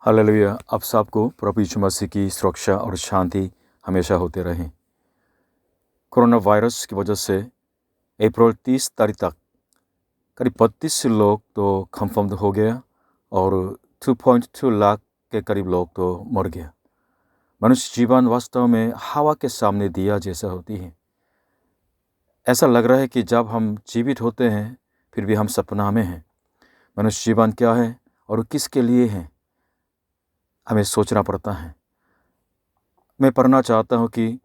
Hallelujah. आप सबको प्रभु यीशु मसीह की सुरक्षा और शांति हमेशा होते रहें। कोरोना वायरस की वजह से अप्रैल 30 तारीख तक करीब 32 लोग तो कंफर्म हो गया और 2.2 लाख के करीब लोग तो मर गया। मनुष्य जीवन वास्तव में हवा के सामने दिया जैसा होती है। ऐसा लग रहा है कि जब हम जीवित होते हैं फिर भी हम सपना में हैं। मनुष्य जीवन क्या है और किसके लिए है, हमें सोचना पड़ता है। मैं पढ़ना चाहता हूँ कि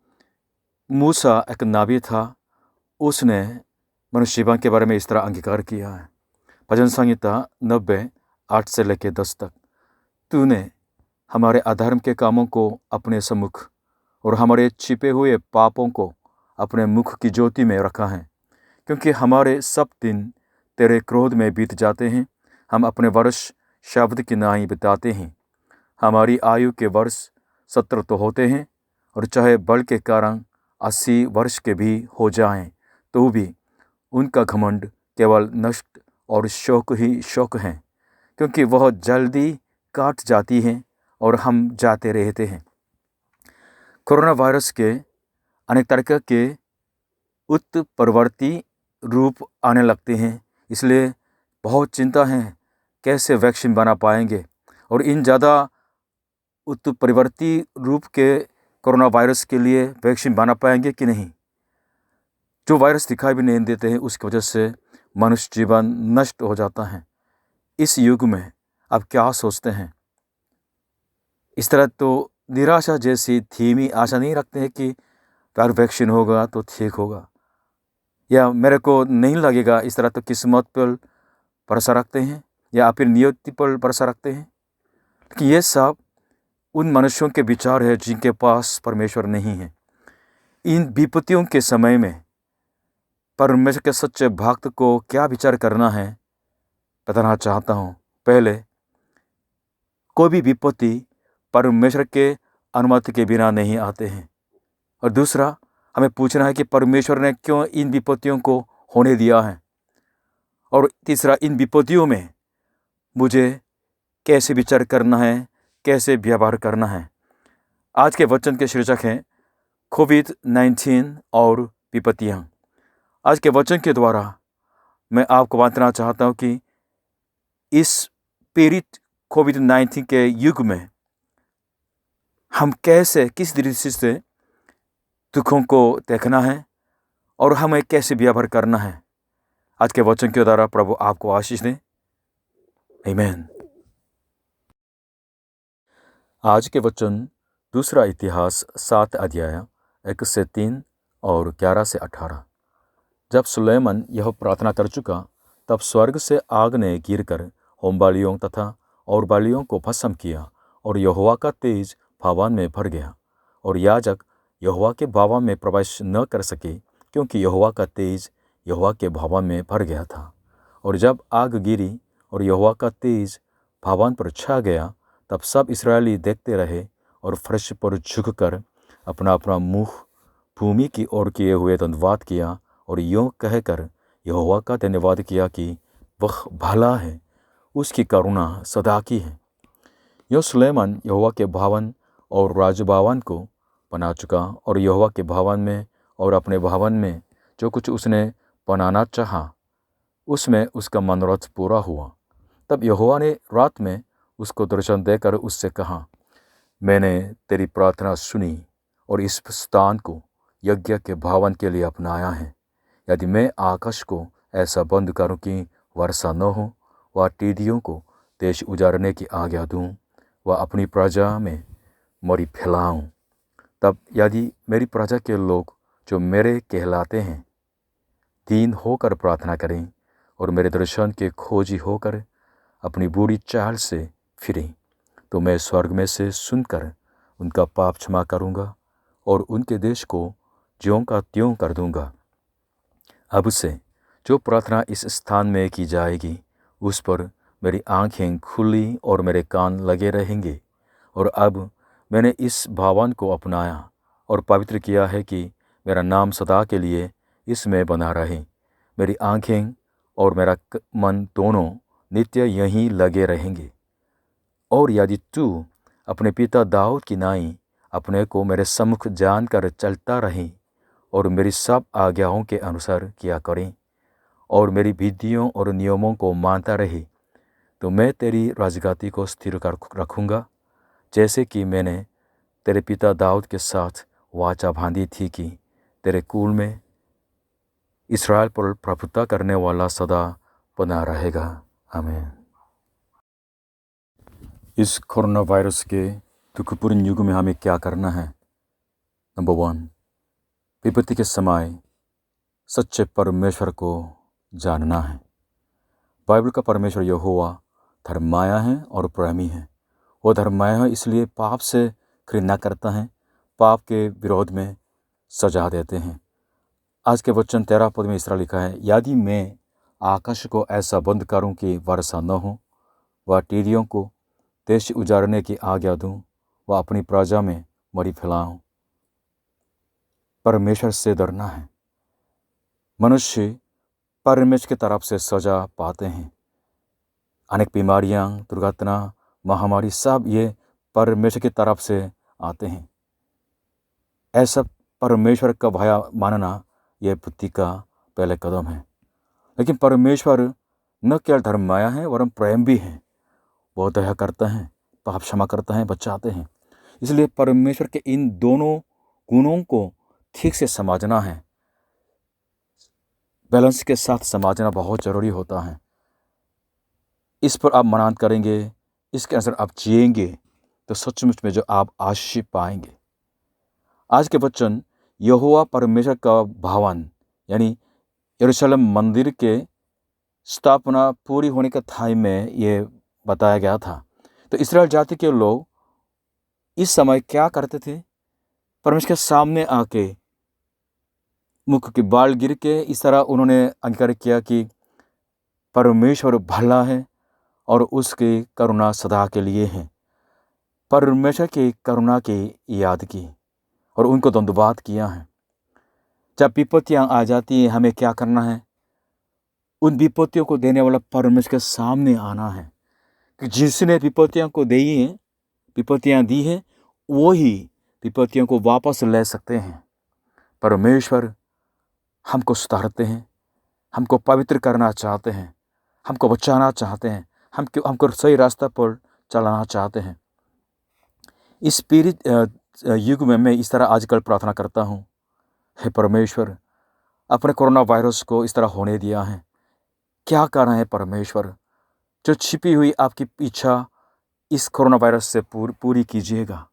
मूसा एक नबी था, उसने मनुष्य जीवन के बारे में इस तरह अंगीकार किया है। भजन संहिता 90:8 से लेकर 10 तक। तूने हमारे अधर्म के कामों को अपने सम्मुख और हमारे छिपे हुए पापों को अपने मुख की ज्योति में रखा है, क्योंकि हमारे सब दिन तेरे क्रोध में बीत जाते हैं। हम अपने वर्ष शब्द की नाई बिताते हैं। हमारी आयु के वर्ष 70 तो होते हैं, और चाहे बल के कारण 80 वर्ष के भी हो जाएं, तो भी उनका घमंड केवल नष्ट और शोक ही शोक है, क्योंकि वह जल्दी काट जाती है और हम जाते रहते हैं। कोरोना वायरस के अनेक तरह के उत्परिवर्ती रूप आने लगते हैं, इसलिए बहुत चिंता है कैसे वैक्सीन बना पाएंगे और इन ज़्यादा उत्परिवर्ती रूप के कोरोना वायरस के लिए वैक्सीन बना पाएंगे कि नहीं। जो वायरस दिखाई भी नहीं देते हैं, उसकी वजह से मनुष्य जीवन नष्ट हो जाता है। इस युग में आप क्या सोचते हैं? इस तरह तो निराशा जैसी धीमी आशा नहीं रखते हैं कि अगर वैक्सीन होगा तो ठीक होगा, या मेरे को नहीं लगेगा। इस तरह तो किस्मत पर भरोसा रखते हैं या फिर नियति पर भरोसा रखते हैं। लेकिन ये सब उन मनुष्यों के विचार है जिनके पास परमेश्वर नहीं है। इन विपत्तियों के समय में परमेश्वर के सच्चे भक्त को क्या विचार करना है बताना चाहता हूँ। पहले, कोई भी विपत्ति परमेश्वर के अनुमति के बिना नहीं आते हैं। और दूसरा, हमें पूछना है कि परमेश्वर ने क्यों इन विपत्तियों को होने दिया है। और तीसरा, इन विपत्तियों में मुझे कैसे विचार करना है, कैसे व्यवहार करना है। आज के वचन के शीर्षक हैं कोविड-19 और विपत्तियाँ। आज के वचन के द्वारा मैं आपको बताना चाहता हूँ कि इस पीड़ित कोविड-19 के युग में हम कैसे, किस दृष्टि से दुखों को देखना है और हमें कैसे व्यवहार करना है। आज के वचन के द्वारा प्रभु आपको आशीष दें। आमीन। आज के वचन दूसरा इतिहास 7 अध्याय 1 से 3 और 11 से 18। जब सुलैमान यह प्रार्थना कर चुका, तब स्वर्ग से आग ने गिरकर होम बलियों तथा और बलियों को भस्म किया, और यहोवा का तेज भवन में भर गया, और याजक यहोवा के भवन में प्रवेश न कर सके, क्योंकि यहोवा का तेज यहोवा के भवन में भर गया था। और जब आग गिरी और यहोवा का तेज भवन पर छा गया, तब सब इस्राएली देखते रहे और फर्श पर झुककर अपना अपना मुँह भूमि की ओर किए हुए धन्यवाद किया, और यूँ कहकर यहोवा का धन्यवाद किया कि वह भला है, उसकी करुणा सदा की है। यह सुलैमान यहोवा के भवन और राजभवन को बना चुका, और यहोवा के भवन में और अपने भवन में जो कुछ उसने बनाना चाहा, उसमें उसका मनोरथ पूरा हुआ। तब यहोवा ने रात में उसको दर्शन देकर उससे कहा, मैंने तेरी प्रार्थना सुनी और इस स्थान को यज्ञ के भवन के लिए अपनाया है। यदि मैं आकाश को ऐसा बंद करूं कि वर्षा न हो, व टिड्डियों को देश उजाड़ने की आज्ञा दूं, व अपनी प्रजा में मरी फैलाऊं, तब यदि मेरी प्रजा के लोग जो मेरे कहलाते हैं दीन होकर प्रार्थना करें और मेरे दर्शन के खोजी होकर अपनी बुरी चाल से फिरें, तो मैं स्वर्ग में से सुनकर उनका पाप क्षमा करूंगा और उनके देश को ज्यों का त्यों कर दूंगा। अब से जो प्रार्थना इस स्थान में की जाएगी, उस पर मेरी आंखें खुली और मेरे कान लगे रहेंगे। और अब मैंने इस भवन को अपनाया और पवित्र किया है कि मेरा नाम सदा के लिए इसमें बना रहे। मेरी आंखें और मेरा मन दोनों नित्य यहीं लगे रहेंगे। और यदि तू अपने पिता दाऊद की नाई अपने को मेरे सम्मुख जानकर चलता रहे और मेरी सब आज्ञाओं के अनुसार किया करे और मेरी विधियों और नियमों को मानता रहे, तो मैं तेरी राजगादी को स्थिर कर रखूँगा, जैसे कि मैंने तेरे पिता दाऊद के साथ वाचा बांधी थी कि तेरे कुल में इस्राएल पर प्रभुता करने वाला सदा बना रहेगा। आमीन। इस कोरोना वायरस के दुखपूर्ण युग में हमें क्या करना है? नंबर 1, विपत्ति के समय सच्चे परमेश्वर को जानना है। बाइबल का परमेश्वर यहोवा धर्माया है और प्रेमी है। वो धर्माया है इसलिए पाप से घृणा करता है, पाप के विरोध में सजा देते हैं। आज के वचन 13 पद में इस तरह लिखा है, यदि मैं आकाश को ऐसा बंद करूं कि वर्षा न हो, वह टीडियों को देश उजाड़ने की आज्ञा दूं, वह अपनी प्रजा में मरी फैलाऊं। परमेश्वर से डरना है। मनुष्य परमेश्वर की तरफ से सजा पाते हैं। अनेक बीमारियां, दुर्घटना, महामारी सब ये परमेश्वर की तरफ से आते हैं। ऐसा परमेश्वर का भय मानना यह बुद्धि का पहला कदम है। लेकिन परमेश्वर न केवल धर्माया है वरन प्रेम भी है। वो दया करता है, पाप क्षमा करता है, बचाते हैं। इसलिए परमेश्वर के इन दोनों गुणों को ठीक से समझना है, बैलेंस के साथ समझना बहुत ज़रूरी होता है। इस पर आप मनान करेंगे, इसके अनुसार आप जिएंगे, तो सचमुच में जो आप आशीष पाएंगे। आज के वचन यहोवा परमेश्वर का भवन यानी यरूशलेम मंदिर के स्थापना पूरी होने का टाइम में ये बताया गया था। तो इस्राएल जाति के लोग इस समय क्या करते थे? परमेश्वर के सामने आके मुख के बाल गिर के इस तरह उन्होंने अंगीकार किया कि परमेश्वर भला है और उसकी करुणा सदा के लिए है। परमेश्वर की करुणा की याद की और उनको धन्यवाद किया है। जब विपत्तियां आ जाती हैं, हमें क्या करना है? उन विपत्तियों को देने वाला परमेश्वर के सामने आना है कि जिसने विपत्तियां को दी हैं, विपत्तियां दी हैं, वो ही विपत्तियों को वापस ले सकते हैं। परमेश्वर हमको सुधारते हैं, हमको पवित्र करना चाहते हैं, हमको बचाना चाहते हैं, हमको सही रास्ता पर चलाना चाहते हैं। इस पीड़ित युग में मैं इस तरह आजकल प्रार्थना करता हूँ, हे परमेश्वर, अपने कोरोना वायरस को इस तरह होने दिया है, क्या करना है परमेश्वर? जो छिपी हुई आपकी इच्छा इस कोरोना वायरस से पूरी कीजिएगा।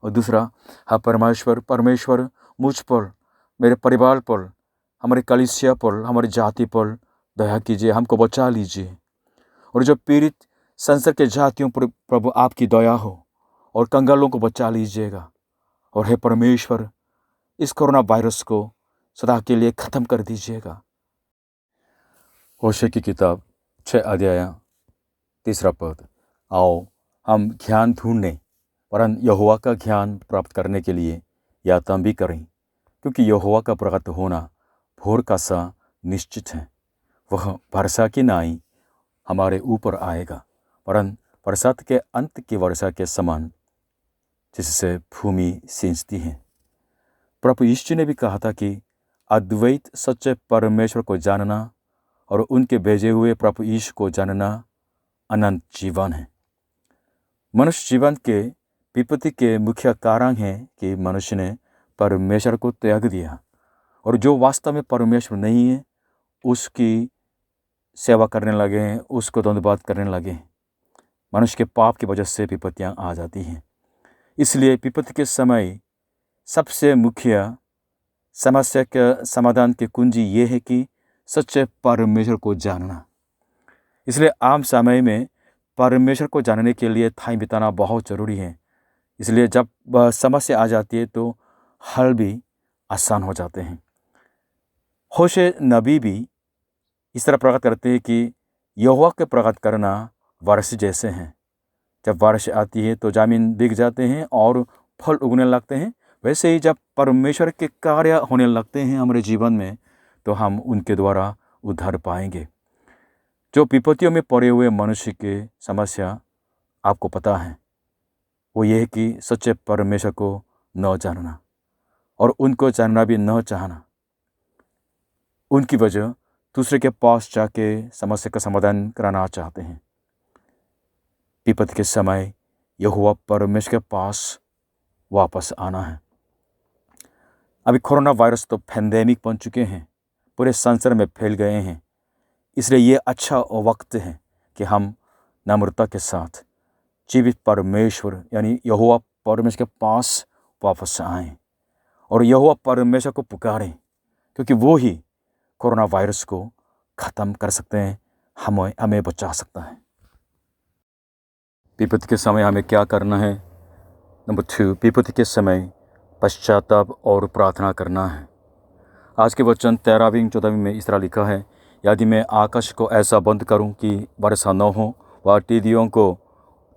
और दूसरा, हाँ परमेश्वर मुझ पर, मेरे परिवार पर, हमारे कलीसिया पर, हमारी जाति पर दया कीजिए, हमको बचा लीजिए। और जो पीड़ित संसार के जातियों पर प्रभु आपकी दया हो और कंगालों को बचा लीजिएगा। और हे परमेश्वर, इस कोरोना वायरस को सदा के लिए ख़त्म कर दीजिएगा। होशे की किताब 6 अध्याय 3 पद, आओ हम ज्ञान ढूंढने वरन यहोवा का ज्ञान प्राप्त करने के लिए यातना भी करें, क्योंकि यहोवा का प्रकट होना भोर का सा निश्चित है। वह वर्षा की नाई हमारे ऊपर आएगा, वरन बरसात के अंत की वर्षा के समान, जिससे भूमि सींचती है। प्रभु यीशु ने भी कहा था कि अद्वैत सच्चे परमेश्वर को जानना और उनके भेजे हुए प्रभु यीशु को जानना अनंत जीवन है। मनुष्य जीवन के विपत्ति के मुख्य कारण है कि मनुष्य ने परमेश्वर को त्याग दिया, और जो वास्तव में परमेश्वर नहीं है उसकी सेवा करने लगे हैं, उसको धन्यवाद करने लगे हैं। मनुष्य के पाप की वजह से विपत्तियां आ जाती हैं। इसलिए विपत्ति के समय सबसे मुख्य समस्या का समाधान की कुंजी ये है कि सच्चे परमेश्वर को जानना। इसलिए आम समय में परमेश्वर को जानने के लिए टाइम बिताना बहुत ज़रूरी है। इसलिए जब समस्या आ जाती है तो हल भी आसान हो जाते हैं। होशे नबी भी इस तरह प्रकट करते हैं कि यहोवा के प्रकट करना वर्ष जैसे हैं। जब बारिश आती है तो ज़मीन भीग जाते हैं और फल उगने लगते हैं। वैसे ही जब परमेश्वर के कार्य होने लगते हैं हमारे जीवन में, तो हम उनके द्वारा उद्धार पाएंगे। जो विपत्तियों में पड़े हुए मनुष्य के समस्या आपको पता है, वो ये है कि सच्चे परमेश्वर को न जानना और उनको जानना भी न चाहना। उनकी वजह दूसरे के पास जाके समस्या का समाधान कराना चाहते हैं। विपत्ति के समय यहोवा परमेश्वर के पास वापस आना है। अभी कोरोना वायरस तो पैंडेमिक बन चुके हैं, पूरे संसार में फैल गए हैं। इसलिए ये अच्छा वक्त है कि हम नम्रता के साथ जीवित परमेश्वर यानी यहोवा परमेश्वर के पास वापस आएं और यहोवा परमेश्वर को पुकारें, क्योंकि वो ही कोरोना वायरस को ख़त्म कर सकते हैं, हमें बचा सकता है। विपत्ति के समय हमें क्या करना है? नंबर 2, विपत्ति के समय पश्चाताप और प्रार्थना करना है। आज के वचन 13-14 में इस तरह लिखा है, यदि मैं आकाश को ऐसा बंद करूं कि वर्षा न हो, व टिड्डियों को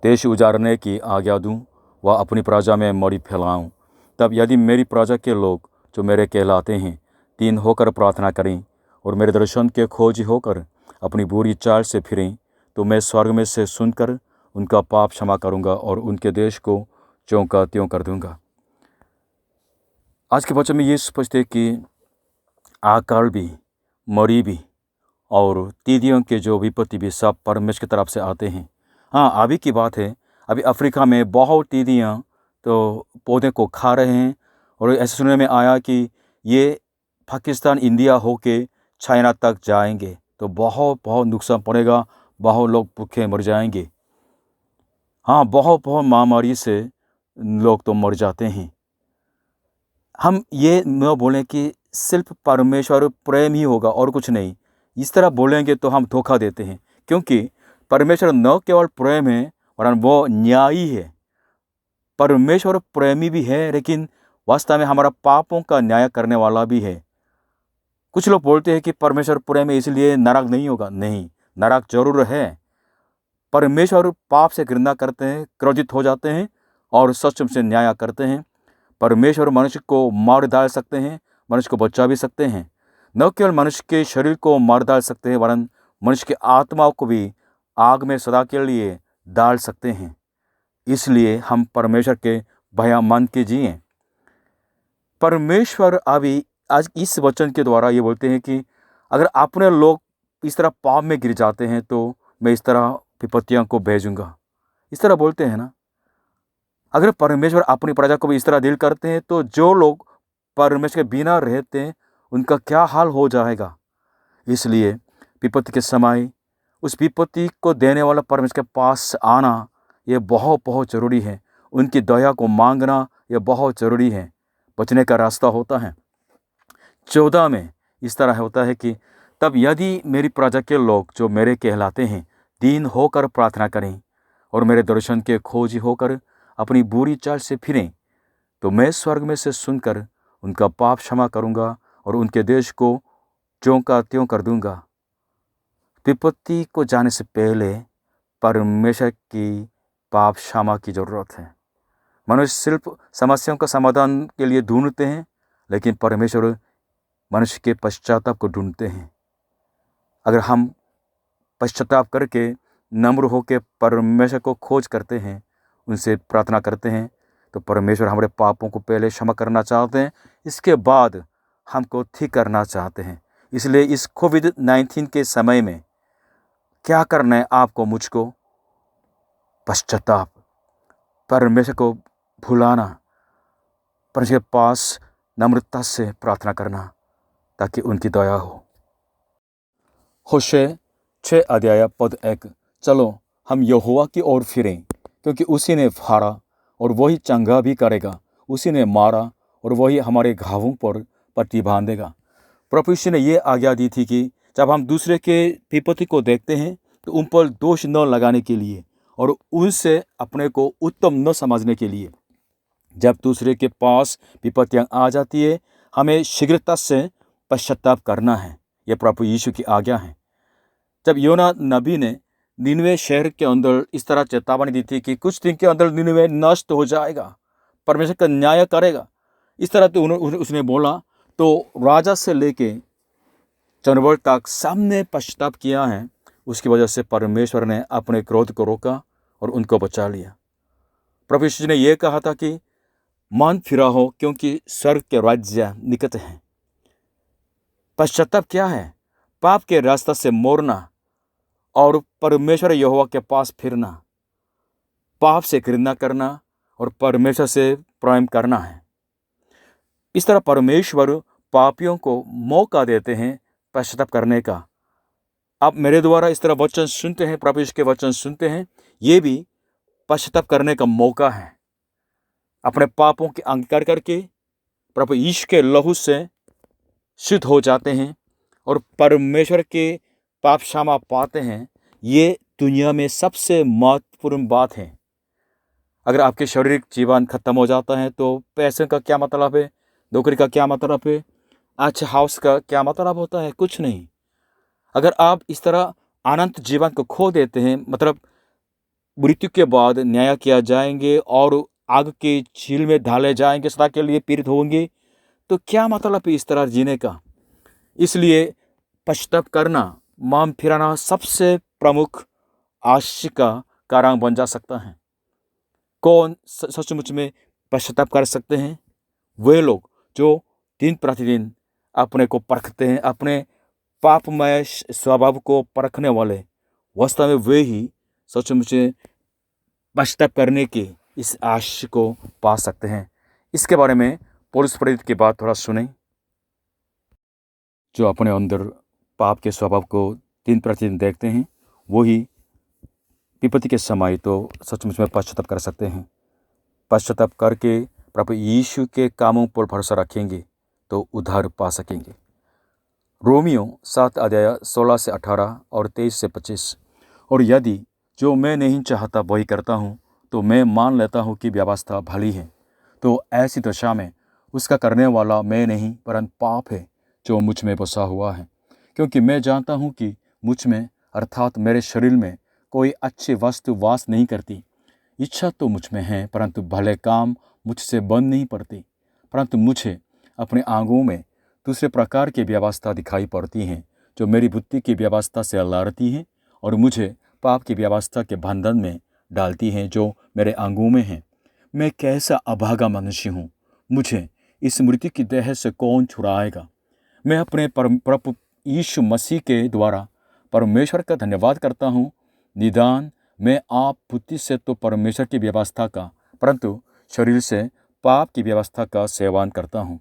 देश उजाड़ने की आज्ञा दूं, व अपनी प्रजा में मरी फैलाऊं, तब यदि मेरी प्रजा के लोग जो मेरे कहलाते हैं दीन होकर प्रार्थना करें और मेरे दर्शन के खोजी होकर अपनी बुरी चाल से फिरें, तो मैं स्वर्ग में से सुनकर उनका पाप क्षमा करूंगा और उनके देश को ज्यों का त्यों कर दूंगा। आज के वचन में ये स्पष्ट है कि अकाल भी, मरी भी और टिड्डियों के जो विपत्ति भी सब परमेश्वर की तरफ से आते हैं। हाँ, अभी की बात है, अभी अफ्रीका में बहुत टिड्डियाँ तो पौधे को खा रहे हैं और ऐसे सुनने में आया कि ये पाकिस्तान, इंडिया होके चाइना तक जाएंगे, तो बहुत नुकसान पड़ेगा, बहुत लोग भूखे मर जाएंगे। हाँ, बहुत महामारी से लोग तो मर जाते हैं। हम ये न बोलें कि सिर्फ परमेश्वर प्रेम ही होगा और कुछ नहीं। इस तरह बोलेंगे तो हम धोखा देते हैं, क्योंकि परमेश्वर न केवल प्रेम है वरन वो न्यायी है। परमेश्वर प्रेमी भी है, लेकिन वास्तव में हमारा पापों का न्याय करने वाला भी है। कुछ लोग बोलते हैं कि परमेश्वर प्रेम है इसलिए नरक नहीं होगा। नहीं, नरक जरूर है। परमेश्वर पाप से घृणा करते हैं, क्रोधित हो जाते हैं और सच से न्याय करते हैं। परमेश्वर मनुष्य को मार डाल सकते हैं, मनुष्य को बचा भी सकते हैं। न केवल मनुष्य के शरीर को मार डाल सकते हैं वरन मनुष्य की आत्मा को भी आग में सदा के लिए डाल सकते हैं। इसलिए हम परमेश्वर के भय मान के जिए। परमेश्वर अभी आज इस वचन के द्वारा ये बोलते हैं कि अगर अपने लोग इस तरह पाप में गिर जाते हैं तो मैं इस तरह विपत्तियों को भेजूंगा। इस तरह बोलते हैं ना। अगर परमेश्वर अपनी प्रजा को भी इस तरह डील करते हैं तो जो लोग परमेश्वर के बिना रहते हैं उनका क्या हाल हो जाएगा। इसलिए विपत्ति के समय उस विपत्ति को देने वाला परमेश्वर के पास आना ये बहुत ज़रूरी है। उनकी दया को मांगना ये बहुत ज़रूरी है। बचने का रास्ता होता है। 14 में इस तरह होता है कि तब यदि मेरी प्रजा के लोग जो मेरे कहलाते हैं दीन होकर प्रार्थना करें और मेरे दर्शन के खोजी होकर अपनी बुरी चाल से फिरें, तो मैं स्वर्ग में से सुनकर उनका पाप क्षमा करूंगा और उनके देश को ज्यों का त्यों कर दूंगा। विपत्ति को जाने से पहले परमेश्वर की पाप क्षमा की ज़रूरत है। मनुष्य सिर्फ समस्याओं का समाधान के लिए ढूंढते हैं, लेकिन परमेश्वर मनुष्य के पश्चाताप को ढूंढते हैं। अगर हम पश्चाताप करके नम्र होकर परमेश्वर को खोज करते हैं, उनसे प्रार्थना करते हैं, तो परमेश्वर हमारे पापों को पहले क्षमा करना चाहते हैं, इसके बाद हमको ठीक करना चाहते हैं। इसलिए इस कोविड-19 के समय में क्या करना है आपको, मुझको? पश्चाताप, परमेश्वर को भुलाना, परमेश्वर के पास नम्रता से प्रार्थना करना ताकि उनकी दया हो। होशे 6 अध्याय पद 1, चलो हम यहोवा की ओर फिरें, क्योंकि उसी ने फाड़ा और वही चंगा भी करेगा, उसी ने मारा और वही हमारे घावों पर पट्टी बांधेगा। प्रभु यीशु ने ये आज्ञा दी थी कि जब हम दूसरे के विपत्ति को देखते हैं तो उन पर दोष न लगाने के लिए और उनसे अपने को उत्तम न समझने के लिए। जब दूसरे के पास विपत्तियाँ आ जाती है, हमें शीघ्रता से पश्चाताप करना है। यह प्रभु यीशु की आज्ञा है। जब योना नबी ने निनवे शहर के अंदर इस तरह चेतावनी दी थी कि कुछ दिन के अंदर निनवे नष्ट हो जाएगा, परमेश्वर का न्याय करेगा, इस तरह तो उसने बोला, तो राजा से लेके जानवर तक सबने पश्चाताप किया है। उसकी वजह से परमेश्वर ने अपने क्रोध को रोका और उनको बचा लिया। प्रभु यीशु जी ने यह कहा था कि मन फिरा हो, क्योंकि स्वर्ग के राज्य निकट है। पश्चाताप क्या है? पाप के रास्ते से मोड़ना और परमेश्वर यहोवा के पास फिरना, पाप से घृणा करना और परमेश्वर से प्रेम करना है। इस तरह परमेश्वर पापियों को मौका देते हैं पश्चाताप करने का। आप मेरे द्वारा इस तरह वचन सुनते हैं, प्रभु यीशु के वचन सुनते हैं, ये भी पश्चाताप करने का मौका है। अपने पापों के अंगीकार करके प्रभु यीशु के लहू से शुद्ध हो जाते हैं और परमेश्वर के पाप क्षमा पाते हैं। ये दुनिया में सबसे महत्वपूर्ण बात है। अगर आपके शारीरिक जीवन खत्म हो जाता है तो पैसे का क्या मतलब है, नौकरी का क्या मतलब है, अच्छे हाउस का क्या मतलब होता है? कुछ नहीं। अगर आप इस तरह अनंत जीवन को खो देते हैं, मतलब मृत्यु के बाद न्याय किया जाएंगे और आग की झील में डाले जाएंगे, सदा के लिए पीड़ित होंगे, तो क्या मतलब है इस तरह जीने का? इसलिए पश्चाताप करना, मन फिराना सबसे प्रमुख आशीष का कारण बन जा सकता है। कौन सचमुच में पश्चाताप कर सकते हैं? वे लोग जो दिन प्रतिदिन अपने को परखते हैं, अपने पापमय स्वभाव को परखने वाले। वास्तव में वे ही सचमुच पश्चाताप करने के इस आशीष को पा सकते हैं। इसके बारे में पौलुस प्रेरित की बात थोड़ा सुने। जो अपने अंदर पाप के स्वभाव को दिन प्रतिदिन देखते हैं, वही विपत्ति के समय तो सचमुच में पश्चाताप कर सकते हैं। पश्चाताप करके प्रभु यीशु के कामों पर भरोसा रखेंगे तो उद्धार पा सकेंगे। रोमियो 7 अध्याय 16 से 18 और 23 से 25। और यदि जो मैं नहीं चाहता वही करता हूँ, तो मैं मान लेता हूँ कि व्यवस्था भली है। तो ऐसी दशा में उसका करने वाला मैं नहीं, परंतु पाप है जो मुझ में बसा हुआ है। क्योंकि मैं जानता हूँ कि मुझ में, अर्थात मेरे शरीर में, कोई अच्छी वस्तु वास नहीं करती। इच्छा तो मुझ में है, परंतु भले काम मुझसे बन नहीं पड़ती। परंतु मुझे अपने आंगों में दूसरे प्रकार की व्यवस्था दिखाई पड़ती हैं, जो मेरी बुद्धि की व्यवस्था से लड़ती हैं और मुझे पाप की व्यवस्था के बंधन में डालती हैं, जो मेरे अंगों में है। मैं कैसा अभागा मनुष्य हूँ! मुझे इस मृत्यु की देह से कौन छुड़ाएगा? मैं अपने प्रभु यीशु मसीह के द्वारा परमेश्वर का धन्यवाद करता हूँ। निदान मैं आप बुद्धि से तो परमेश्वर की व्यवस्था का, परंतु शरीर से पाप की व्यवस्था का सेवन करता हूँ।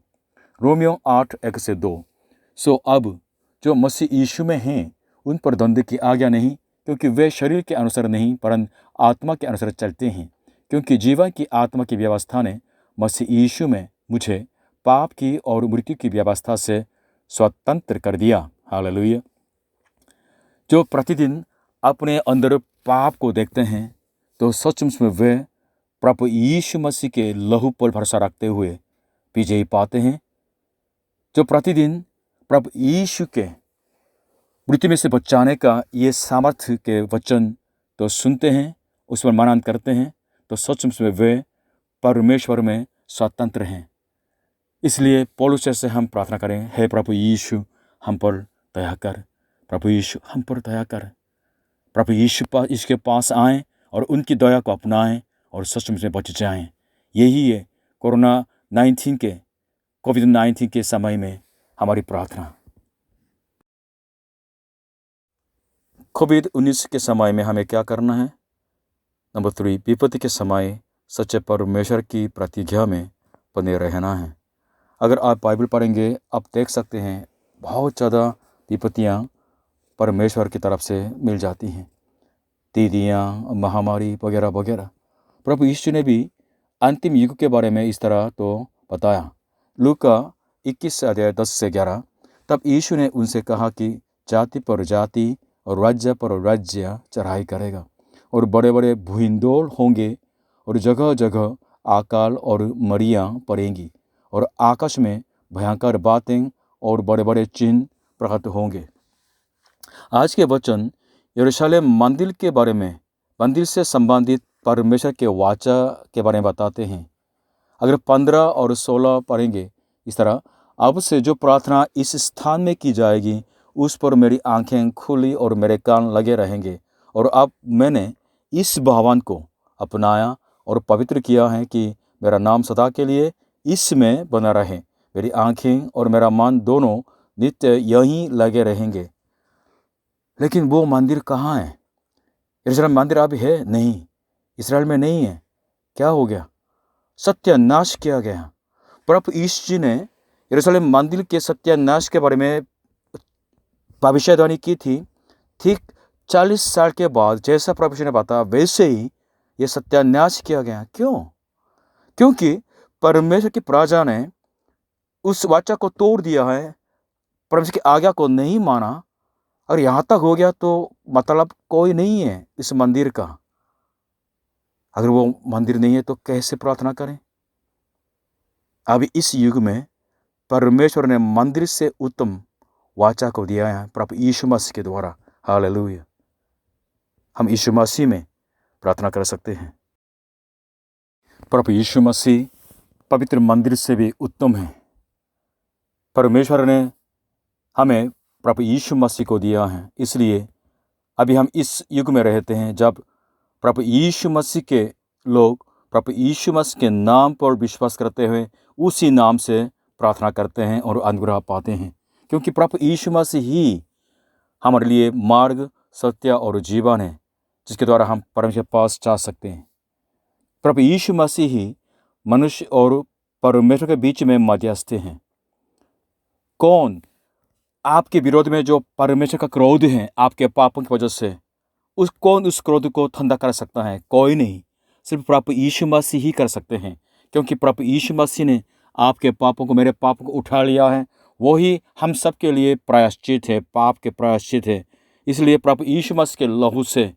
रोमियो 8:1-2। सो अब जो मसीह यीशु में हैं, उन पर द्वंद्व की आज्ञा नहीं, क्योंकि वे शरीर के अनुसार नहीं, परंतु आत्मा के अनुसार चलते हैं। क्योंकि जीवन की आत्मा की व्यवस्था ने मसीह यीशु में मुझे पाप की और मृत्यु की व्यवस्था से स्वतंत्र कर दिया। हालेलुया। जो प्रतिदिन अपने अंदर पाप को देखते हैं, तो सचमुच में वे प्रभु यीशु मसीह के लहू पर भरोसा रखते हुए विजयी पाते हैं। जो प्रतिदिन प्रभु यीशु के मृत्यु में से बचाने का ये सामर्थ्य के वचन तो सुनते हैं, उस पर मनन करते हैं, तो सचमुच में वे परमेश्वर में स्वतंत्र हैं। इसलिए पौलुस से हम प्रार्थना करें, हे प्रभु यीशु हम पर दया कर, प्रभु यीशु हम पर दया कर। प्रभु यीशु इसके पास आएँ और उनकी दया को अपनाएं और सचमुच में बच जाएं। यही है कोविड-19 के समय में हमारी प्रार्थना। कोविड-19 के समय में हमें क्या करना है? नंबर 3, विपत्ति के समय सच्चे परमेश्वर की प्रतिज्ञा में बने रहना है। अगर आप बाइबल पढ़ेंगे, आप देख सकते हैं बहुत ज़्यादा विपत्तियाँ परमेश्वर की तरफ से मिल जाती हैं, दीदियाँ, महामारी वगैरह वगैरह। प्रभु यीशु ने भी अंतिम युग के बारे में इस तरह तो बताया। लूका 21 अध्याय 10 से 11। तब यीशु ने उनसे कहा कि जाति पर जाति और राज्य पर राज्य चढ़ाई करेगा और बड़े बड़े भूहिंडोल होंगे और जगह जगह अकाल और मरियाँ पड़ेंगी और आकाश में भयंकर बातें और बड़े बड़े चिन्ह प्रकट होंगे। आज के वचन यरूशलेम मंदिर के बारे में, मंदिर से संबंधित परमेश्वर के वाचा के बारे में बताते हैं। अगर 15 और 16 पढ़ेंगे इस तरह, अब से जो प्रार्थना इस स्थान में की जाएगी, उस पर मेरी आंखें खुली और मेरे कान लगे रहेंगे। और अब मैंने इस भवन को अपनाया और पवित्र किया है कि मेरा नाम सदा के लिए इसमें बना रहे। मेरी आंखें और मेरा मन दोनों नित्य यहीं लगे रहेंगे। लेकिन वो मंदिर कहाँ है? यरूशलेम मंदिर अब है नहीं, इसराइल में नहीं है। क्या हो गया? सत्यानाश किया गया। प्रभु यीशु जी ने यरूशलेम मंदिर के सत्यानाश के बारे में भविष्यवाणी की थी। ठीक 40 साल के बाद जैसा प्रभु यीशु ने बताया वैसे ही ये सत्यानाश किया गया। क्यों? क्योंकि परमेश्वर की प्रजा ने उस वाचा को तोड़ दिया है, परमेश्वर की आज्ञा को नहीं माना। और यहाँ तक हो गया तो मतलब कोई नहीं है इस मंदिर का। अगर वो मंदिर नहीं है तो कैसे प्रार्थना करें? अभी इस युग में परमेश्वर ने मंदिर से उत्तम वाचा को दिया है प्रभु यीशु मसीह के द्वारा। हालेलुया। हम यीशु मसीह में प्रार्थना कर सकते हैं। प्रभु यीशु मसीह पवित्र मंदिर से भी उत्तम है। परमेश्वर ने हमें प्रभु यीशु मसीह को दिया है। इसलिए अभी हम इस युग में रहते हैं जब प्रभु यीशु मसीह के लोग प्रभु यीशु मसीह के नाम पर विश्वास करते हुए उसी नाम से प्रार्थना करते हैं और अनुग्रह पाते हैं। क्योंकि प्रभु यीशु मसीह ही हमारे लिए मार्ग, सत्य और जीवन है, जिसके द्वारा हम परमेश्वर के पास जा सकते हैं। प्रभु यीशु मसीह ही मनुष्य और परमेश्वर के बीच में मध्यस्थ हैं। कौन आपके विरोध में जो परमेश्वर का क्रोध है आपके पापों की वजह से, कौन उस क्रोध को ठंडा कर सकता है? कोई नहीं, सिर्फ प्रभु यीशु मसीह ही कर सकते हैं। क्योंकि प्रभु यीशु मसीह ने आपके पापों को, मेरे पापों को उठा लिया है। वही हम सब के लिए प्रायश्चित है, पाप के प्रायश्चित है। इसलिए प्रभु यीशु मसीह के लहू से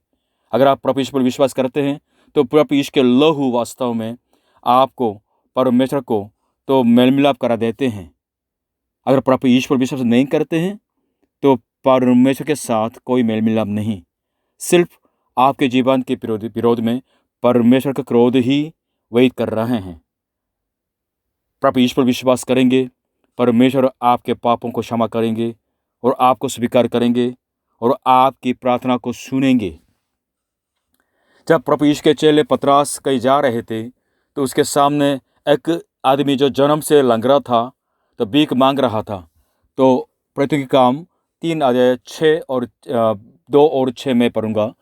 अगर आप प्रभु यीशु पर विश्वास करते हैं तो प्रभु यीशु के लहू वास्तव में आपको परमेश्वर को तो मेल मिलाप करा देते हैं। अगर प्रभु यीशु पर विश्वास नहीं करते हैं तो परमेश्वर के साथ कोई मेल मिलाप नहीं। सिर्फ आपके जीवन के विरोध में परमेश्वर का क्रोध ही वही कर रहे हैं। प्रभु यीशु पर विश्वास करेंगे, परमेश्वर आपके पापों को क्षमा करेंगे और आपको स्वीकार करेंगे और आपकी प्रार्थना को सुनेंगे। जब प्रभु यीशु के चेले पतरस कहीं जा रहे थे तो उसके सामने एक आदमी जो जन्म से लंगड़ा था तो भीख मांग रहा था। तो प्रेरितों के काम 3 अध्याय 6 और 2 और 6 में पढ़ूंगा।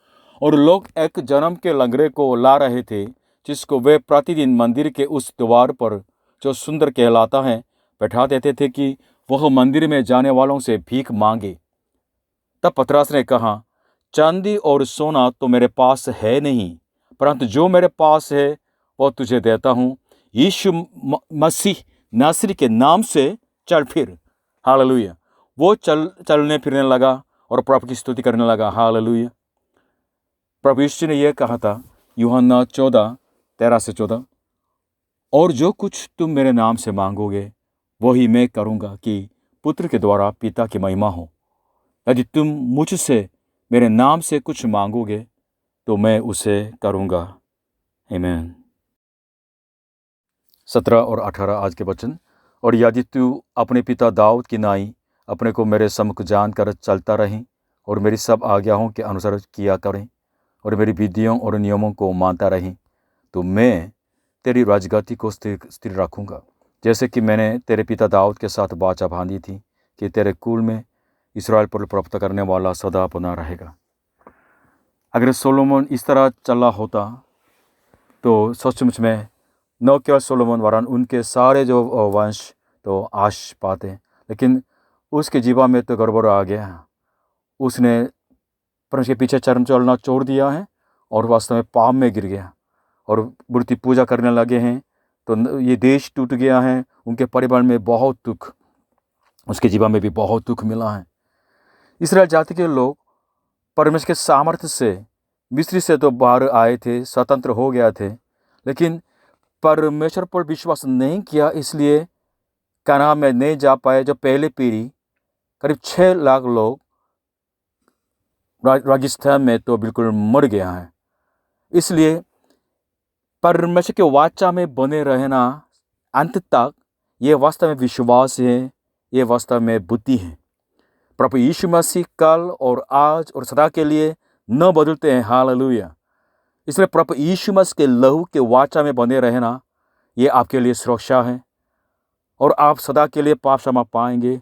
और लोग एक जन्म के लंगड़े को ला रहे थे, जिसको वे प्रतिदिन मंदिर के उस द्वार पर जो सुंदर कहलाता है बैठा देते थे कि वह मंदिर में जाने वालों से भीख मांगे। तब पतरस ने कहा, चांदी और सोना तो मेरे पास है नहीं, परंतु जो मेरे पास है वो तुझे देता हूँ। यीशु मसीह नासरी के नाम से चल फिर। हालेलुया। वो चलने फिरने लगा और प्रभु की स्तुति करने लगा। हालेलुया। प्रभु यीशु ने यह कहा था यूहन्ना 14:13-14, और जो कुछ तुम मेरे नाम से मांगोगे वही मैं करूँगा कि पुत्र के द्वारा पिता की महिमा हो। यदि तुम मुझसे मेरे नाम से कुछ मांगोगे तो मैं उसे करूँगा। आमीन। 17 और 18 आज के वचन। और यदि तू अपने पिता दाऊद की नाई अपने को मेरे सम्मुख जानकर चलता रहीं और मेरी सब आज्ञाओं के अनुसार किया करें और मेरी विधियों और नियमों को मानता रहीं, तो मैं तेरी राजगद्दी को स्थिर रखूँगा, जैसे कि मैंने तेरे पिता दाऊद के साथ वाचा बांधी थी कि तेरे कुल में इस्राएल पर प्रभुता करने वाला सदा बना रहेगा। अगर सोलोमन इस तरह चला होता तो सचमुच में न केवल सोलोमन वरन उनके सारे जो वंश तो आश पाते, लेकिन उसके जीवन में तो गड़बड़ आ गया। उसने परमेश्वर के पीछे चलना छोड़ दिया है और वास्तव में पाप में गिर गया और मूर्ति पूजा करने लगे हैं। तो ये देश टूट गया है, उनके परिवार में बहुत दुख, उसके जीवन में भी बहुत दुख मिला है। इस्राएल जाति के लोग परमेश्वर के सामर्थ्य से मिस्र से तो बाहर आए थे, स्वतंत्र हो गया थे, लेकिन परमेश्वर पर विश्वास नहीं किया, इसलिए कनान में नहीं जा पाए। जो पहले पीढ़ी करीब 6 लाख लोग राजस्थान में तो बिल्कुल मर गया है। इसलिए परमेश्वर के वाचा में बने रहना अंत तक, ये वास्तव में विश्वास है, ये वास्तव में बुद्धि है। प्रभु यीशु मसीह कल और आज और सदा के लिए न बदलते हैं। हालेलुया। इसलिए प्रभु यीशु मसीह के लहू के वाचा में बने रहना, ये आपके लिए सुरक्षा है और आप सदा के लिए पाप क्षमा पाएंगे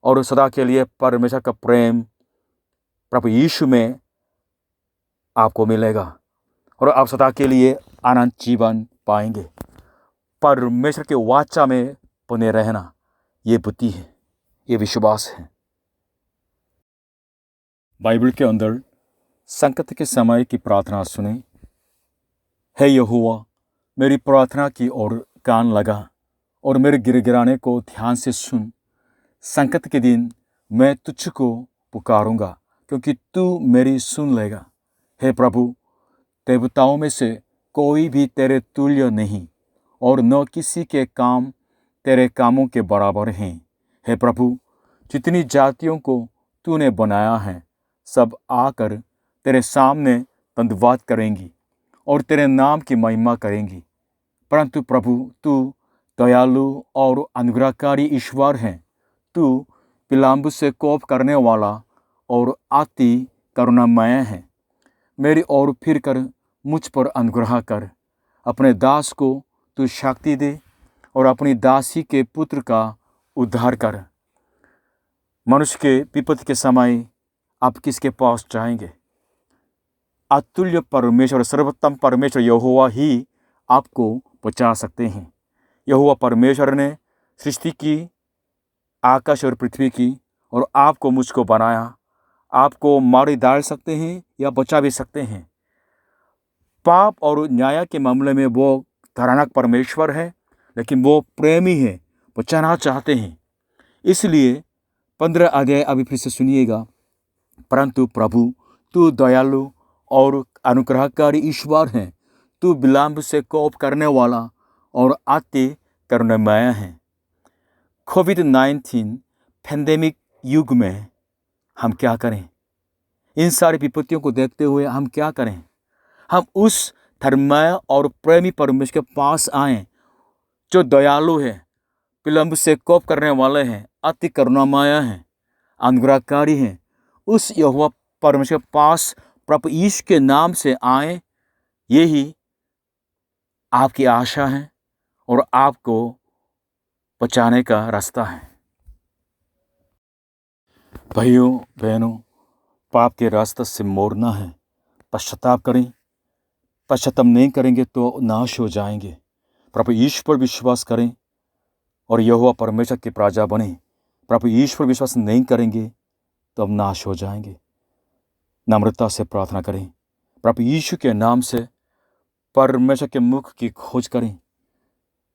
और सदा के लिए परमेश्वर का प्रेम प्रभु यीशु में आपको मिलेगा और आप सदा के लिए आनंद जीवन पाएंगे। परमेश्वर के वाचा में बने रहना, ये बुद्धि है, ये विश्वास है। बाइबल के अंदर संकट के समय की प्रार्थना सुने। हे यहोवा, मेरी प्रार्थना की ओर कान लगा और मेरे गिड़गिड़ाने को ध्यान से सुन। संकट के दिन मैं तुझको पुकारूंगा, क्योंकि तू मेरी सुन लेगा। हे प्रभु, देवताओं में से कोई भी तेरे तुल्य नहीं और न किसी के काम तेरे कामों के बराबर हैं। हे प्रभु, जितनी जातियों को तूने बनाया है, सब आकर तेरे सामने धन्यवाद करेंगी और तेरे नाम की महिमा करेंगी। परंतु प्रभु, तू दयालु और अनुग्रहकारी ईश्वर है। तू विलम्ब से कोप करने वाला और अति करुणामय है। मेरी ओर फिर कर मुझ पर अनुग्रह कर। अपने दास को तू शक्ति दे और अपनी दासी के पुत्र का उद्धार कर। मनुष्य के विपत्ति के समय आप किसके पास जाएंगे? अतुल्य परमेश्वर, सर्वोत्तम परमेश्वर यहोवा ही आपको बचा सकते हैं। यहोवा परमेश्वर ने सृष्टि की, आकाश और पृथ्वी की, और आपको मुझको बनाया। आपको मार डाल सकते हैं या बचा भी सकते हैं। पाप और न्याय के मामले में वो धरानक परमेश्वर है, लेकिन वो प्रेमी है, बचाना चाहते हैं। इसलिए 15 अध्याय अभी फिर से सुनिएगा। परंतु प्रभु, तू दयालु और अनुग्रहकारी ईश्वर है। तू विलम्ब से कोप करने वाला और अति करुणामय है। कोविड-19 पैंडेमिक युग में हम क्या करें? इन सारी विपत्तियों को देखते हुए हम क्या करें? हम उस धर्ममय और प्रेमी परमेश्वर के पास आएं, जो दयालु है, विलम्ब से कोप करने वाले हैं, अति करुणामय हैं, अनुग्रहकारी हैं। उस यहोवा परमेश्वर के पास प्रभु यीशु के नाम से आएं। यही आपकी आशा है और आपको बचाने का रास्ता है। भाइयों बहनों, पाप के रास्ते से मोड़ना है। पश्चाताप करें। पश्चाताप नहीं करेंगे तो नाश हो जाएंगे। प्रभु यीशु पर विश्वास करें और यहोवा परमेश्वर की प्रजा बने। प्रभु यीशु पर विश्वास नहीं करेंगे तो हम नाश हो जाएंगे। नम्रता से प्रार्थना करें। प्रभु यीशु के नाम से परमेश्वर के मुख की खोज करें।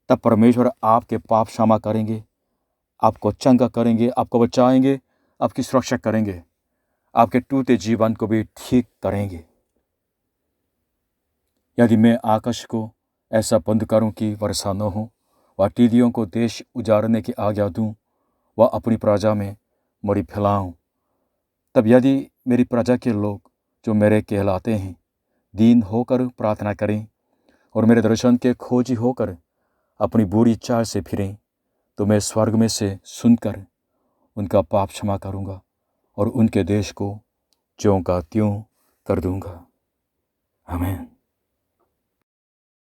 तब परमेश्वर आपके पाप क्षमा करेंगे, आपको चंगा करेंगे, आपको बचाएंगे, आपकी सुरक्षा करेंगे, आपके टूटे जीवन को भी ठीक करेंगे। यदि मैं आकाश को ऐसा बंद करूं कि वर्षा न हो, व टिड्डियों को देश उजाड़ने की आज्ञा दूं, व अपनी प्रजा में मरी फैलाऊं, तब यदि मेरी प्रजा के लोग जो मेरे कहलाते हैं दीन होकर प्रार्थना करें और मेरे दर्शन के खोजी होकर अपनी बुरी चाल से फिरें, तो मैं स्वर्ग में से सुनकर उनका पाप क्षमा करूँगा और उनके देश को ज्यों का त्यों कर दूँगा। आमीन।